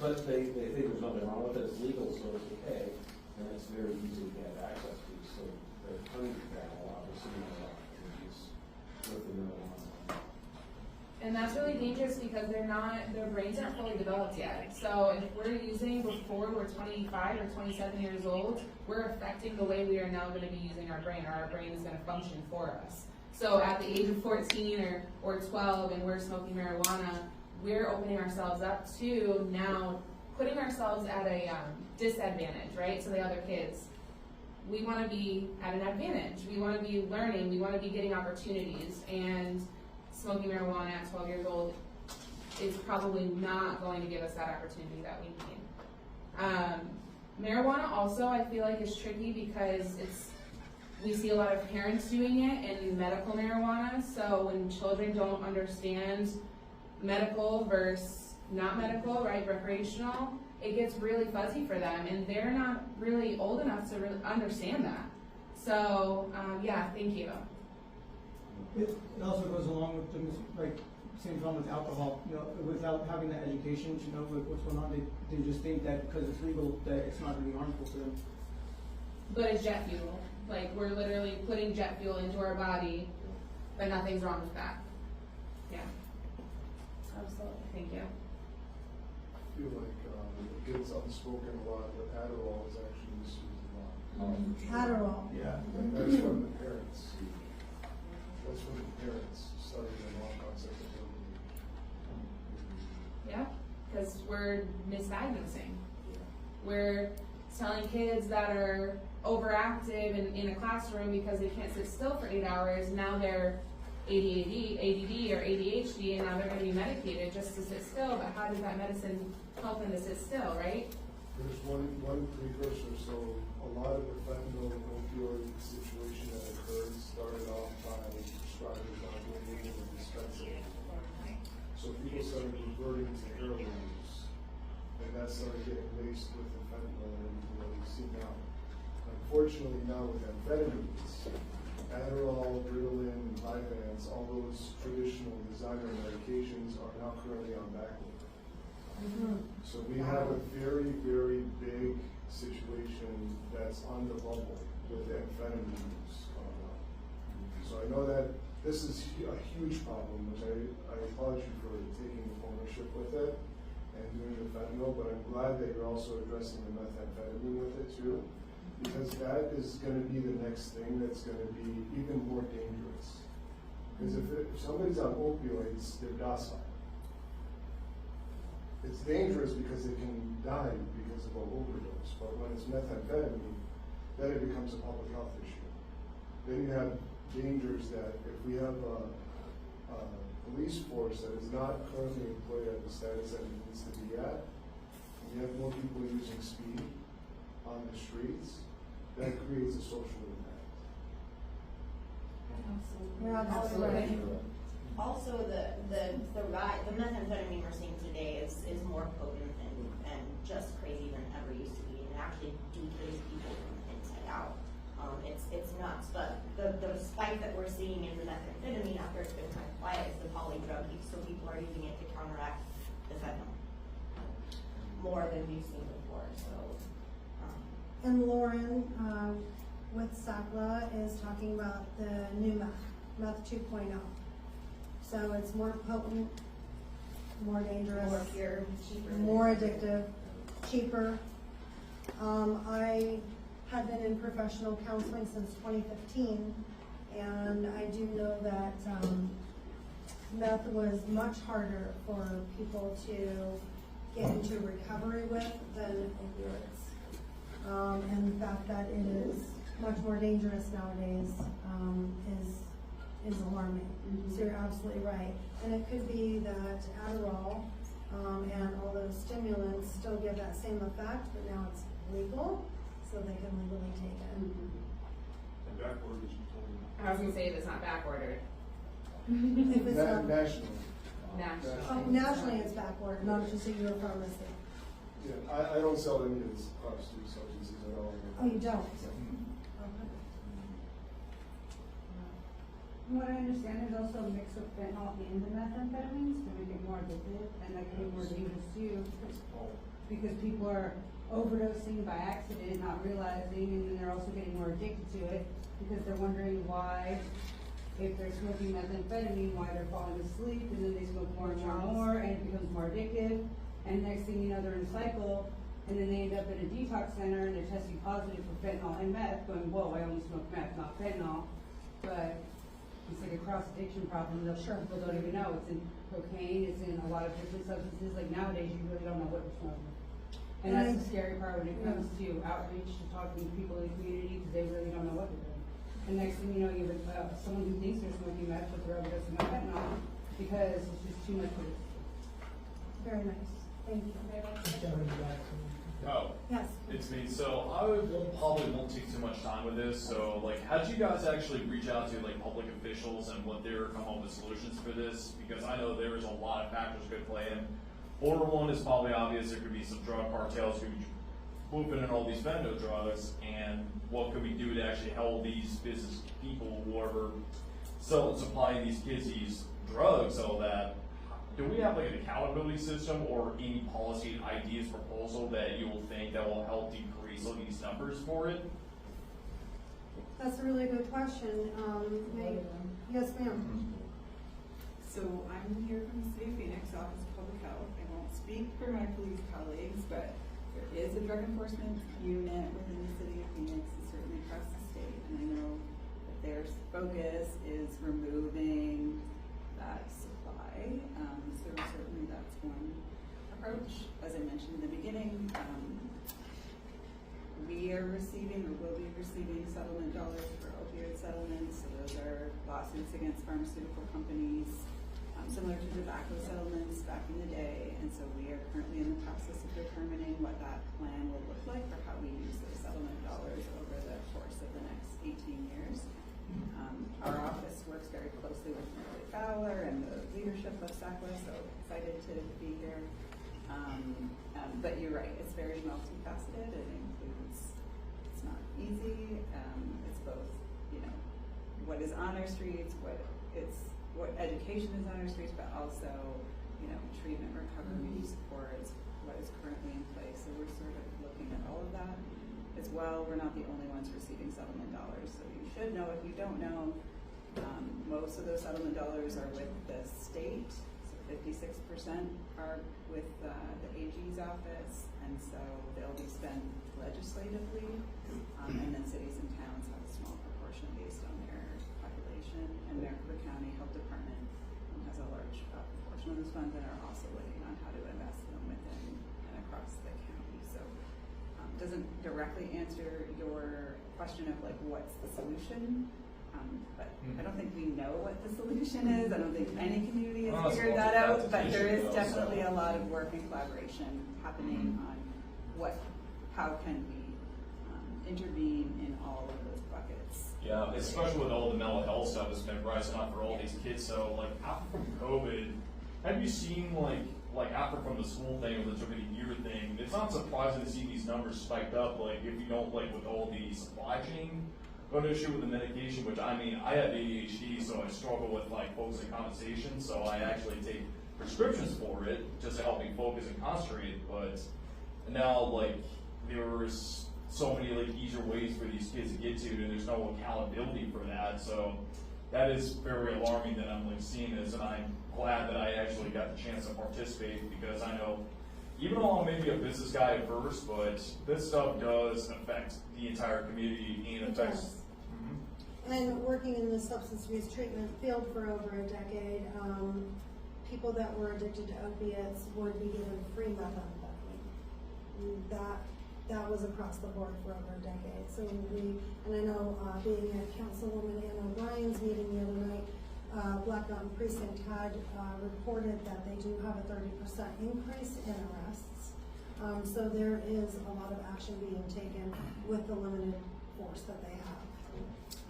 But they think there's nothing wrong with it, it's legal, so it's okay, and it's very easy to get access to, so they're turning that a lot, we're seeing a lot of issues with the marijuana. And that's really dangerous because their brains aren't fully developed yet. So if we're using before we're 25 or 27 years old, we're affecting the way we are now going to be using our brain, or our brain is going to function for us. So at the age of 14 or 12 and we're smoking marijuana, we're opening ourselves up to now putting ourselves at a disadvantage, right, to the other kids. We want to be at an advantage. We want to be learning. We want to be getting opportunities. And smoking marijuana at 12 years old is probably not going to give us that opportunity that we need. Marijuana also, I feel like, is tricky because we see a lot of parents doing it in medical marijuana. So when children don't understand medical versus not medical, right, recreational, it gets really fuzzy for them, and they're not really old enough to really understand that. So, yeah, thank you. It also goes along with the, like, same problem with alcohol, without having that education to know what's going on, they just think that because it's legal, that it's not really harmful to them. But it's jet fuel. Like, we're literally putting jet fuel into our body, but nothing's wrong with that. Yeah. Absolutely. Thank you. I feel like it gets unspoken a lot, but Adderall is actually misused a lot. Adderall. Yeah, and that's from the parents. That's from the parents starting the wrong concept of dopamine. Yeah, because we're misdiagnosing. We're telling kids that are overactive in a classroom because they can't sit still for 8 hours. Now they're ADD or ADHD, and now they're gonna be medicated just to sit still, but how does that medicine help them to sit still, right? There's one precursor, so a lot of the fentanyl and opioid situation that occurred started off by prescribers not being able to dispense it. So people started reverting to heroin use, and that started getting laced with the fentanyl and everything that we see now. Unfortunately, now with amphetamines, Adderall, Ritalin, Vyvanse, all those traditional designer medications are now currently on back order. So we have a very, very big situation that's on the bubble with amphetamine use going on. So I know that this is a huge problem, which I applaud you for taking ownership with it and doing the fentanyl, but I'm glad that you're also addressing the methamphetamine with it too, because that is going to be the next thing that's going to be even more dangerous. Because if somebody's on opioids, they're docile. It's dangerous because they can die because of an overdose, but when it's methamphetamine, then it becomes a public health issue. Then you have dangers that if we have a police force that is not currently employed at the status that it needs to be at, we have more people using speed on the streets, that creates a social impact. You're absolutely right. Also, the methamphetamine we're seeing today is more potent and just crazy than it ever used to be, and it actually decays people from the inside out. It's nuts, but the spike that we're seeing in the methamphetamine after it's been kind of quiet is the poly drug use, so people are using it to counteract the fentanyl more than we've seen before. So, And Lauren with SACLA is talking about the new meth 2.0. So it's more potent, more dangerous, more pure, cheaper, more addictive, cheaper. I had been in professional counseling since 2015, and I do know that meth was much harder for people to get into recovery with than opioids. And the fact that it is much more dangerous nowadays is alarming. So you're absolutely right. And it could be that Adderall and all those stimulants still give that same effect, but now it's legal, so they can legally take it. And backward, as you told me. I was gonna say if it's not back ordered. If it's not Nationally. nationally, it's backward, not just a Europharmacy. Yeah, I don't sell any of these prostitute substances at all. Oh, you don't? From what I understand, there's also a mix of fentanyl in the methamphetamines to make it more addictive, and that can be more dangerous too, because people are overdosing by accident, not realizing, and then they're also getting more addicted to it, because they're wondering why, if they're smoking methamphetamine, why they're falling asleep, and then they smoke more and more, and it becomes more addictive, and next thing you know, they're in a cycle, and then they end up in a detox center, and they're testing positive for fentanyl and meth, going, whoa, I only smoke meth, not fentanyl, but it's like a cross-addiction problem that people don't even know. It's in cocaine, it's in a lot of different substances. Like nowadays, you really don't know what you're smoking. And that's the scary part when it comes to outreach, to talking to people in the community, because they really don't know what they're doing. And next thing you know, you have someone who thinks they're smoking meth, but they're overdosing on fentanyl, because it's just too much for this. Very nice. Thank you. Oh. Yes. It's me. So I probably won't take too much time with this. So like, how did you guys actually reach out to like public officials and what they were come up with solutions for this? Because I know there is a lot of factors could play in. Order one is probably obvious. There could be some drug cartels who could be moving in all these fentanyl drugs, and what could we do to actually help these business people, whoever sell and supply these kids these drugs, so that do we have like an accountability system or any policy ideas proposal that you will think that will help decrease all these numbers for it? That's a really good question. Yes, ma'am. So I'm here from the City of Phoenix Office of Public Health. I won't speak for my police colleagues, but there is a drug enforcement unit within the City of Phoenix and certainly across the state. And I know that their focus is removing that supply. So certainly that's one approach. As I mentioned in the beginning, we are receiving or will be receiving settlement dollars for opioid settlements. So those are lawsuits against pharmaceutical companies, similar to tobacco settlements back in the day. And so we are currently in the process of determining what that plan will look like for how we use those settlement dollars over the course of the next 18 years. Our office works very closely with Mary Fowler and the leadership of SACWA, so excited to be here. But you're right, it's very multifaceted. It includes, it's not easy. It's both, you know, what is on our streets, what education is on our streets, but also, you know, treatment, recovery, supports, what is currently in place. So we're sort of looking at all of that as well. We're not the only ones receiving settlement dollars, so you should know if you don't know. Most of those settlement dollars are with the state, so 56% are with the AG's office, and so they'll be spent legislatively, and then cities and towns have a small proportion based on their population, and Maricopa County Health Department has a large proportion of those funds and are also looking on how to invest them within and across the county. So doesn't directly answer your question of like what's the solution, but I don't think we know what the solution is. I don't think any community has figured that out, but there is definitely a lot of work and collaboration happening on how can we intervene in all of those buckets. Yeah, especially with all the mental health stuff that's been rising up for all these kids. So like after from COVID, have you seen like after from the school thing or the took a year thing, it's not surprising to see these numbers spiked up, like if you don't like with all the supply chain issue with the medication, which I mean, I have ADHD, so I struggle with like focus and concentration, so I actually take prescriptions for it just to help me focus and concentrate, but now like there's so many like easier ways for these kids to get to, and there's no accountability for that, so that is very alarming that I'm like seeing this, and I'm glad that I actually got the chance to participate, because I know even though I'm maybe a business guy at first, but this stuff does affect the entire community and affects. And working in the substance abuse treatment field for over a decade, people that were addicted to opiates would be given free methamphetamine. That was across the board for over a decade. So and I know being at Councilwoman Ann O'Brien's meeting the other night, Black Mountain Precinct had reported that they do have a 30% increase in arrests. So there is a lot of action being taken with the limited force that they have.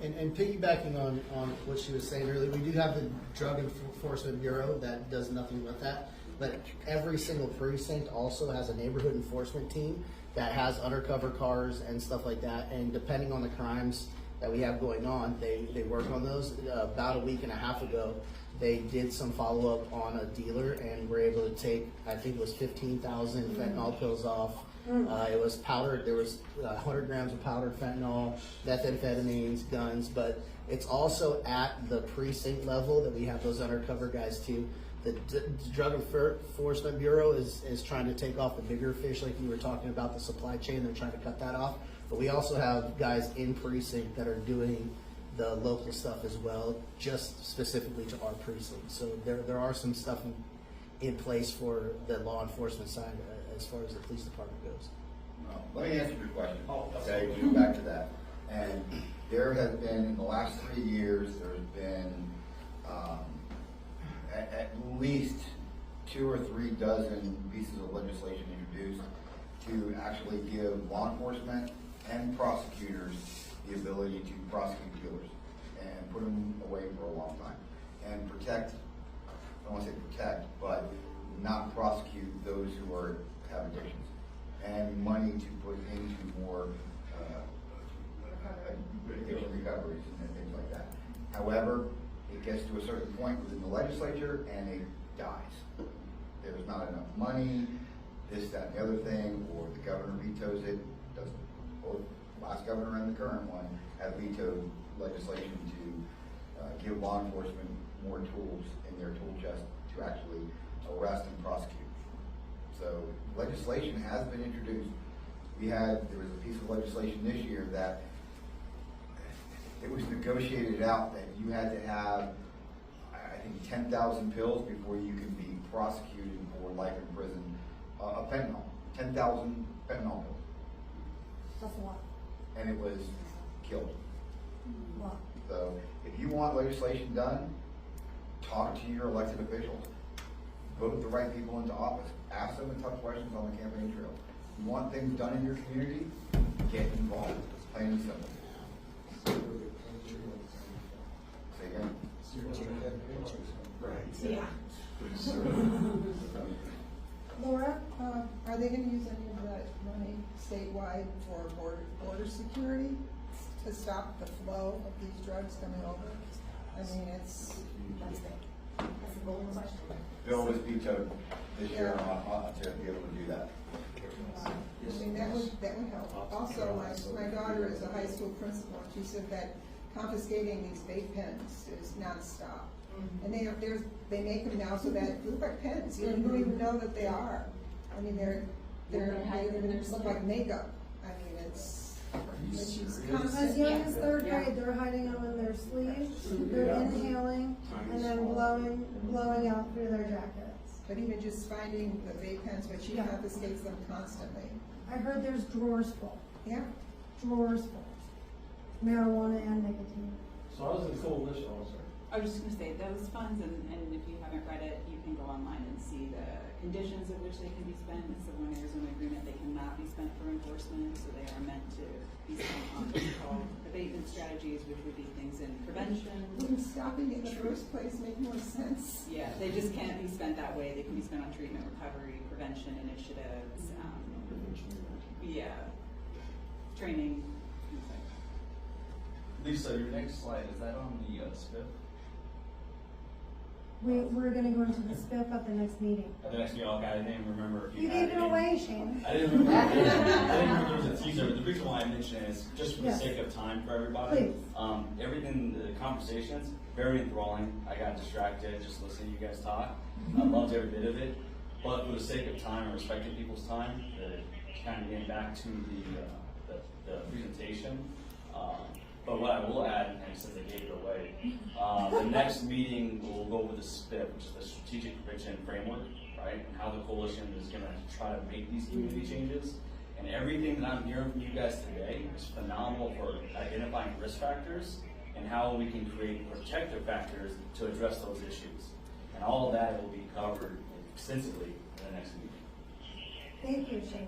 And piggybacking on what she was saying earlier, we do have the Drug Enforcement Bureau that does nothing but that. But every single precinct also has a neighborhood enforcement team that has undercover cars and stuff like that. And depending on the crimes that we have going on, they work on those. About a week and a half ago, they did some follow-up on a dealer and were able to take, I think it was 15,000 fentanyl pills off. It was powdered, there was 100 grams of powdered fentanyl, methamphetamines, guns, but it's also at the precinct level that we have those undercover guys too. The Drug Enforcement Bureau is trying to take off the bigger fish, like you were talking about, the supply chain, they're trying to cut that off. But we also have guys in precinct that are doing the local stuff as well, just specifically to our precinct. So there are some stuff in place for the law enforcement side as far as the police department goes. Let me answer your question. Okay, we go back to that. And there has been, in the last 3 years, there's been at least 2 or 3 dozen pieces of legislation introduced to actually give law enforcement and prosecutors the ability to prosecute dealers and put them away for a long time and protect, I don't want to say protect, but not prosecute those who have addictions, and money to put into more addiction recoveries and things like that. However, it gets to a certain point within the legislature and it dies. There's not enough money, this, that, and the other thing, or the governor vetoes it. Both last governor and the current one have vetoed legislation to give law enforcement more tools in their tool chest to actually arrest and prosecute. So legislation has been introduced. There was a piece of legislation this year that it was negotiated out that you had to have, I think, 10,000 pills before you can be prosecuted for life in prison. Fentanyl, 10,000 fentanyl pills. That's a lot. and it was killed. A lot. So if you want legislation done, talk to your elected officials. Vote the right people into office. Ask them the tough questions on the campaign trail. You want things done in your community, get involved. Plain and simple. Say again? Yeah. Laura, are they gonna use any of that money statewide for border security to stop the flow of these drugs coming over? I mean, that's a golden question. Bill was vetoed this year to be able to do that. I mean, that would help. Also, my daughter is a high school principal, and she said that confiscating these vape pens is nonstop. And they make them now so that they look like pens. You don't even know that they are. I mean, they look like makeup. I mean, it's she's As young as third grade, they're hiding them in their sleeves, they're inhaling, and then blowing out through their jackets. But even just finding the vape pens, but she confiscates them constantly. I heard there's drawers full. Yeah. Drawers full. Marijuana and nicotine. So I was in coalition also. I was just gonna say, those funds, and if you haven't read it, you can go online and see the conditions in which they can be spent. It's the One Arizona Agreement, they cannot be spent for enforcement, so they are meant to be spent on what's called abatement strategies, which would be things in prevention. Wouldn't stopping in the first place make more sense? Yeah, they just can't be spent that way. They can be spent on treatment, recovery, prevention initiatives, training, things like that. Lisa, your next slide, is that on the SPIP? We're gonna go into the SPIP at the next meeting. At the next meeting, okay, I didn't remember if You gave it away, Shane. I didn't remember. I didn't remember there was a teaser, but the reason why I mentioned it is just for the Yes. sake of time for everybody. Please. Everything, the conversations, very enthralling. I got distracted just listening to you guys talk. I loved every bit of it. But for the sake of time and respecting people's time, kind of getting back to the presentation. But what I will add, and since I gave it away, the next meeting we'll go over the SPIP, which is the Strategic Prevention Framework, right? And how the coalition is going to try to make these community changes. And everything that I'm hearing from you guys today is phenomenal for identifying risk factors and how we can create protective factors to address those issues. And all of that will be covered extensively in the next meeting. Thank you, Shane.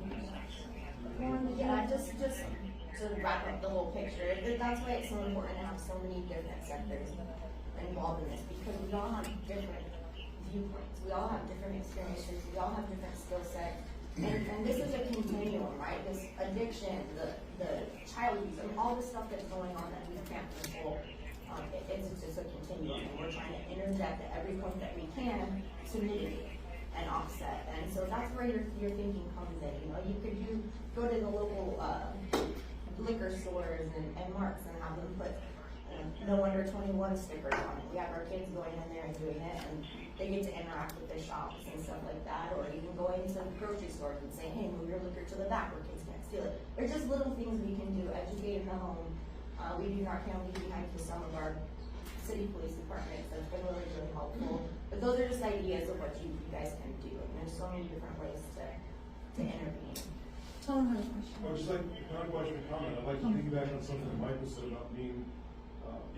Yeah, just to wrap up the whole picture, that's why it's so important to have so many different sectors involved in this, because we all have different viewpoints, we all have different experiences, we all have different skill sets, and this is a continuum, right? This addiction, the child abuse, and all the stuff that's going on that we can't control, it's just a continuum, and we're trying to interject at every point that we can to mitigate and offset, and so that's where your thinking comes in. You know, you could go to the local liquor stores and marks and have them put no under 21 stickers on it. We have our kids going in there and doing it, and they get to interact with the shops and stuff like that, or even going to the grocery stores and saying, hey, move your liquor to the back where kids can't steal it. There's just little things we can do, educate in the home. We do not leave behind to some of our city police departments. That's been really, really helpful. But those are just ideas of what you guys can do. And there's so many different ways to intervene. Tom has a question. I would just like, not a question, a comment. I'd like to piggyback on something that Michael said about being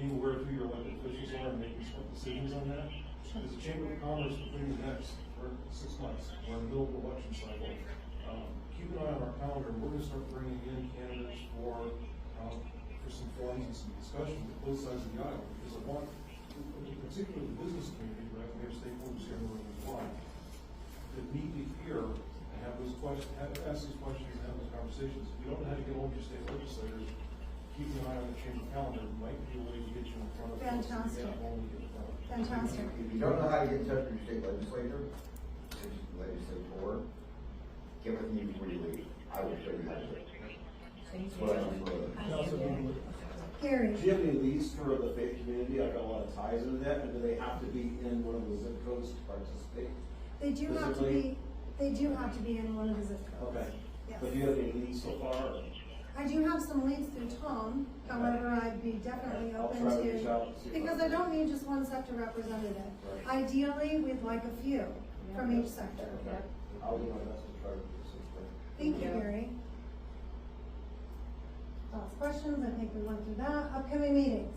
aware of who your elected officials are and making smart decisions on that. As a Chamber of Commerce within the next 6 months, we're in the middle of the election cycle. Keep an eye on our calendar. We're going to start bringing in candidates for some forums and some discussion with both sides of the aisle, because I want, in particular the business community, but we have stakeholders here in the room as well, that need to hear and have those questions, ask these questions and have those conversations. If you don't know how to get hold of your state legislators, keep an eye on the chamber calendar. It might be a way to get you in front of folks that you can't only get in front of. Fantastic. If you don't know how to get in touch with your state legislator, get with me before you leave. I will show you how to do it. That's what I do for a living. Gary. Do you have any leads for the faith community? I've got a lot of ties into that, and do they have to be in one of the zip codes to participate? They do have to be. They do have to be in one of the zip codes. Okay. Yes. But do you have any leads so far? Or? I do have some leads through Tom. However, I'd be definitely I'll open try to reach out and see if because I don't need just one sector representative. Right. Ideally, we'd like a few from each sector. Okay. I'll do my best to try to do some. Thank you, Gary. questions, I think we went through that. Upcoming meetings,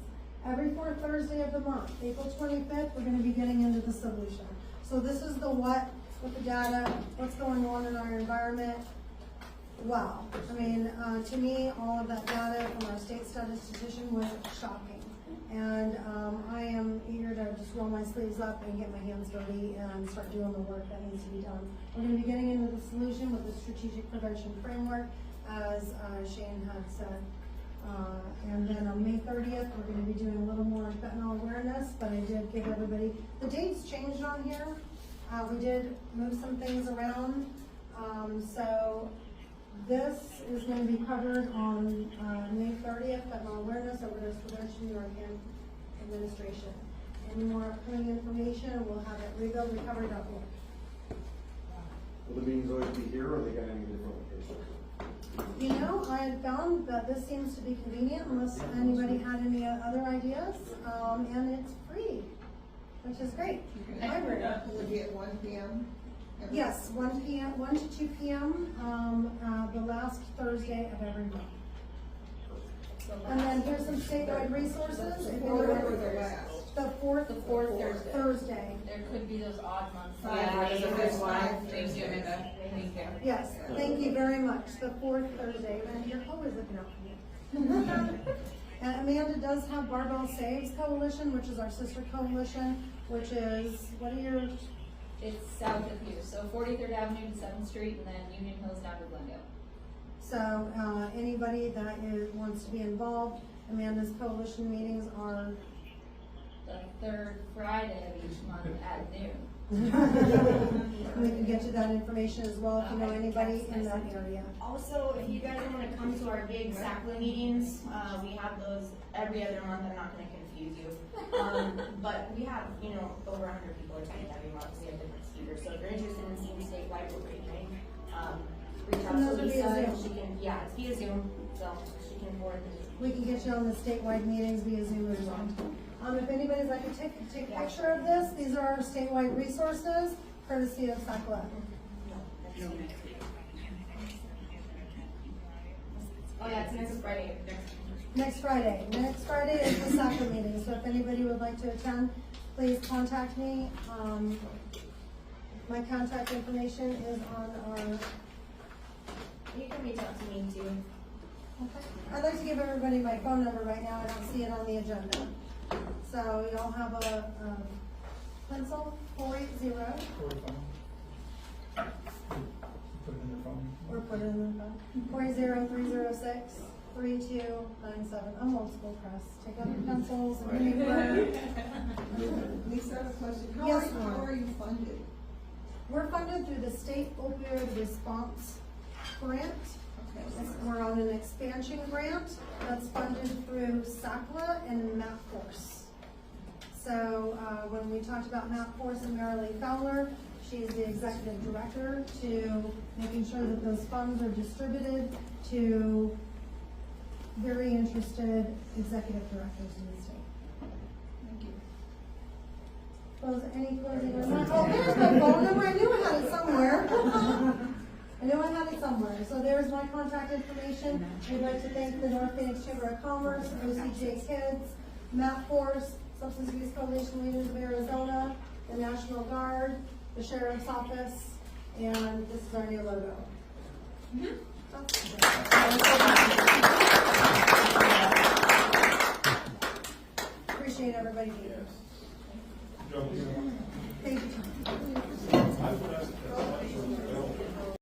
every fourth Thursday of the month, April 25th, we're gonna be getting into the solution. So this is the what, with the data, what's going on in our environment. Wow, I mean, to me, all of that data from our state statistician was shocking. And I am eager to just roll my sleeves up and get my hands dirty and start doing the work that needs to be done. We're gonna be getting into the solution with the strategic prevention framework, as Shane had said. And then on May 30th, we're gonna be doing a little more fentanyl awareness, but I did give everybody, the dates changed on here. We did move some things around. So this is going to be covered on May 30th, fentanyl awareness, overdose prevention, Narcan administration. Any more upcoming information, we'll have at rebuildrecovery.org. Will the meetings always be here, or are they gonna be different locations? You know, I had found that this seems to be convenient unless anybody had any other ideas, and it's free, which is great. Library. Will it be at 1 p.m.? Yes, 1 p.m., 1 to 2 p.m., the last Thursday of every month. And then here's some statewide resources. If the fourth Thursday. There could be those odd months. Yeah, there's a first one. Thank you, Amanda. Thank you. Yes, thank you very much. The fourth Thursday, and you're always looking out for me. And Amanda does have Barbell Saves Coalition, which is our sister coalition, which is, what are your? It's south of here, so 43rd Avenue to 7th Street, and then Union Hills down to Glendale. So, anybody that wants to be involved, Amanda's coalition meetings are The third Friday of each month at noon. we can get you that information as well if you know anybody in that area. Also, if you guys want to come to our big SACLA meetings, we have those every other month. I'm not going to confuse you. But we have, over 100 people attending every month. We have different speakers. So if you're interested in seeing statewide what we're doing, reach out to Lisa. She can, it's via Zoom, so she can forward the. We can get you on the statewide meetings via Zoom as well. If anybody'd like to take a picture of this, these are our statewide resources, courtesy of SACLA. Oh yeah, it's next Friday. Next Friday. Next Friday is the SACLA meeting, so if anybody would like to attend, please contact me. My contact information is on our. You can reach out to me too. Okay. I'd like to give everybody my phone number right now. I don't see it on the agenda. So y'all have a pencil, 480. Put it in their phone. Or put it in the phone. 480-306-3297. I'm old school, Chris. Take out your pencils and paper. Lisa, I have a question. Yes, How are you funded? We're funded through the State Opioid Response Grant. We're on an expansion grant that's funded through SACLA and MapForce. So when we talked about MapForce and Marilee Fowler, she's the executive director to making sure that those funds are distributed to very interested executive directors in the state. Thank you. Any closing remarks? Oh, there's my phone number. I knew I had it somewhere. I know I had it somewhere. So there's my contact information. We'd like to thank the North Phoenix Chamber of Commerce, OCJ Kids, MapForce, Substance Abuse Coalition Leaders of Arizona, the National Guard, the Sheriff's Office, and this is our new logo.